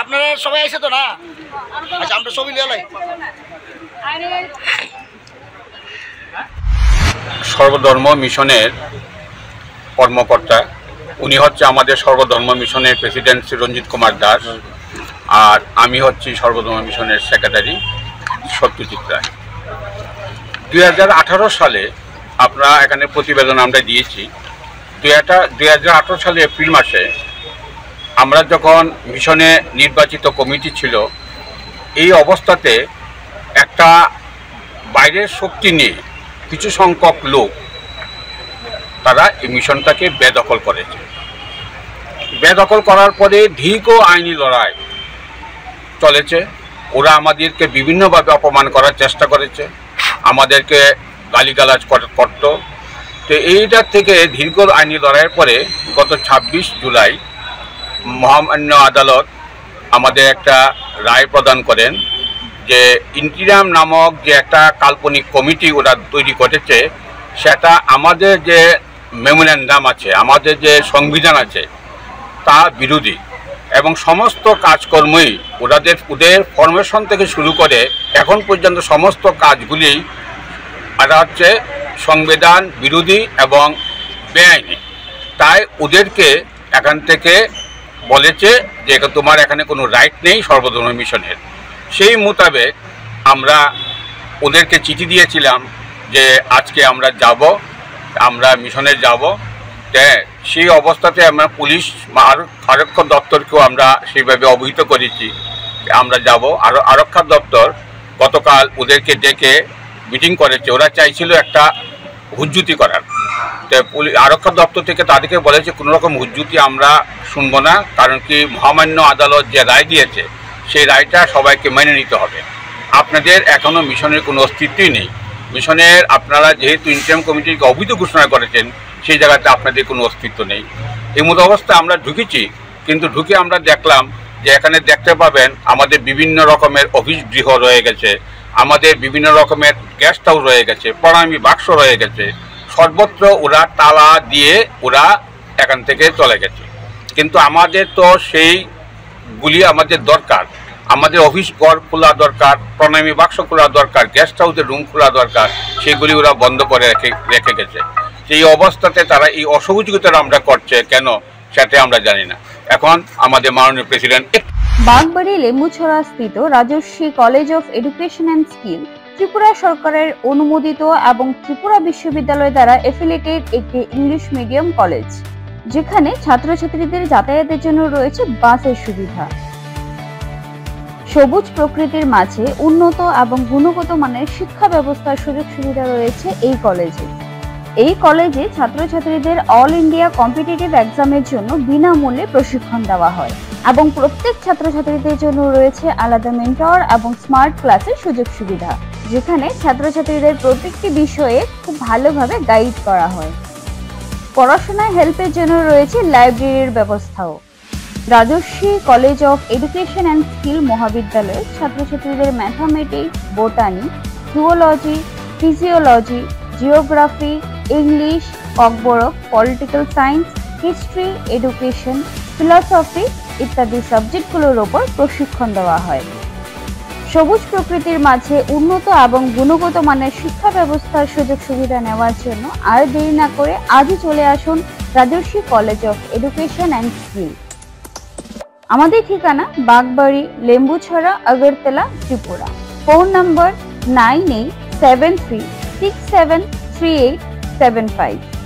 আপনারা সবাই এসে তো না? আচ্ছা, আমরা ছবি নিয়ে লাই। সর্বধর্ম মিশনের কর্মকর্তা, উনি হচ্ছে আমাদের সর্বধর্ম মিশনের প্রেসিডেন্ট শ্রী রঞ্জিত কুমার দাস, আর আমি হচ্ছি সর্বধর্ম মিশনের সেক্রেটারি সত্যজিৎ রায়। 2018 সালে আমরা এখানে প্রতিবেদন আমরা দিয়েছি। 2018 সালে এপ্রিল মাসে আমরা যখন মিশনে নির্বাচিত কমিটি ছিল, এই অবস্থাতে একটা বাইরের শক্তি নিয়ে কিছু সংখ্যক লোক তারা এই মিশনটাকে বেদখল করেছে। বেদখল করার পরে দীর্ঘ আইনি লড়াই চলেছে। ওরা আমাদেরকে বিভিন্নভাবে অপমান করার চেষ্টা করেছে, আমাদেরকে গালিগালাজ করত। তো এইটার থেকে দীর্ঘ আইনি লড়াইয়ের পরে গত 26 জুলাই মহামান্য আদালত আমাদের একটা রায় প্রদান করেন যে ইন্টিরাম নামক যে একটা কাল্পনিক কমিটি ওরা তৈরি করেছে, সেটা আমাদের যে মেমোরেন্ডাম আছে, আমাদের যে সংবিধান আছে, তা বিরোধী। এবং সমস্ত কাজকর্মই ওদের ফরমেশন থেকে শুরু করে এখন পর্যন্ত সমস্ত কাজগুলি এটা হচ্ছে সংবিধান বিরোধী এবং বেআইনি। তাই ওদেরকে এখান থেকে বলেছে যে তোমার এখানে কোনো রাইট নেই সর্বধর্ম মিশনের। সেই মোতাবেক আমরা ওদেরকে চিঠি দিয়েছিলাম যে আজকে আমরা মিশনে যাব। সেই অবস্থাতে আমরা পুলিশ আরক্ষা দপ্তরকেও আমরা সেইভাবে অবহিত করেছি আমরা যাব। আরক্ষা দপ্তর গতকাল ওদেরকে ডেকে মিটিং করেছে। ওরা চাইছিল একটা হুজ্জুতি করার। তো আরক্ষা দপ্তর থেকে তাদেরকে বলেছে কোনো রকম হুজ্জুতি আমরা শুনবো না, কারণ কি মহামান্য আদালত যে রায় দিয়েছে সেই রায়টা সবাইকে মেনে নিতে হবে। আপনাদের এখনও মিশনের কোনো অস্তিত্বই নেই। মিশনের আপনারা যেহেতু ইন্টারিম কমিটিকে অবৈধ ঘোষণা করেছেন, সেই জায়গাতে আপনাদের কোনো অস্তিত্ব নেই। এই মতো অবস্থায় আমরা ঢুকেছি, কিন্তু ঢুকে আমরা দেখলাম যে এখানে দেখতে পাবেন আমাদের বিভিন্ন রকমের অফিস গৃহ রয়ে গেছে, আমাদের বিভিন্ন রকমের গেস্ট হাউস রয়ে গেছে, প্রণামী বাক্স রয়ে গেছে। সর্বত্র ওরা তালা দিয়ে ওরা এখান থেকে চলে গেছে। কিন্তু আমাদের তো সেইগুলি আমাদের দরকার, আমাদের অফিস ঘর খোলা দরকার, প্রণামী বাক্স খোলা দরকার, গেস্ট হাউসের রুম খোলা দরকার, সেগুলি ওরা বন্ধ করে রেখে গেছে। সেই অবস্থাতে তারা এই অসহযোগিতাটা আমরা করছে কেন সেটা আমরা জানি না। এখন আমাদের মাননীয় প্রেসিডেন্ট বাগবাড়ি লেম্বুছড়া স্থিত Rajarshi college of education and skill Tripura সরকারের অনুমোদিত এবং ত্রিপুরা বিশ্ববিদ্যালয় দ্বারা এফিলিয়েটেড একটি ইংলিশ মিডিয়াম কলেজ, যেখানে ছাত্রছাত্রীদের যাতায়াতের জন্য রয়েছে বাসের সুবিধা। সবুজ প্রকৃতির মাঝে উন্নত এবং গুণগত মানের শিক্ষা ব্যবস্থার সুযোগ সুবিধা রয়েছে এই কলেজে। এই কলেজে ছাত্রছাত্রীদের অল ইন্ডিয়া কম্পিটিটিভ এক্সামের জন্য বিনামূল্যে প্রশিক্ষণ দেওয়া হয় এবং প্রত্যেক ছাত্রছাত্রীদের জন্য রয়েছে আলাদা মেন্টর এবং স্মার্ট ক্লাসের সুযোগ সুবিধা, যেখানে ছাত্রছাত্রীদের প্রত্যেকটি বিষয়ে খুব ভালোভাবে গাইড করা হয়। পড়াশোনায় হেল্পের জন্য রয়েছে লাইব্রেরির ব্যবস্থাও। Rajarshi college of education and skill মহাবিদ্যালয়ে ছাত্রছাত্রীদের mathematics, botany, zoology, physiology, geography, English, Kokborok, political science, history, education, philosophy ইত্যাদি সাবজেক্টগুলোর ওপর প্রশিক্ষণ দেওয়া হয়। সবুজ প্রকৃতির মাঝে উন্নত এবং গুণগত মানের শিক্ষা ব্যবস্থার সুযোগ সুবিধা নেওয়ার জন্য আর দেরি না করে আজই চলে আসুন Rajarshi college of education and skill. আমাদের ঠিকানা বাগবাড়ি, লেম্বুছড়া, আগরতলা, ত্রিপুরা। Phone number 9873673875।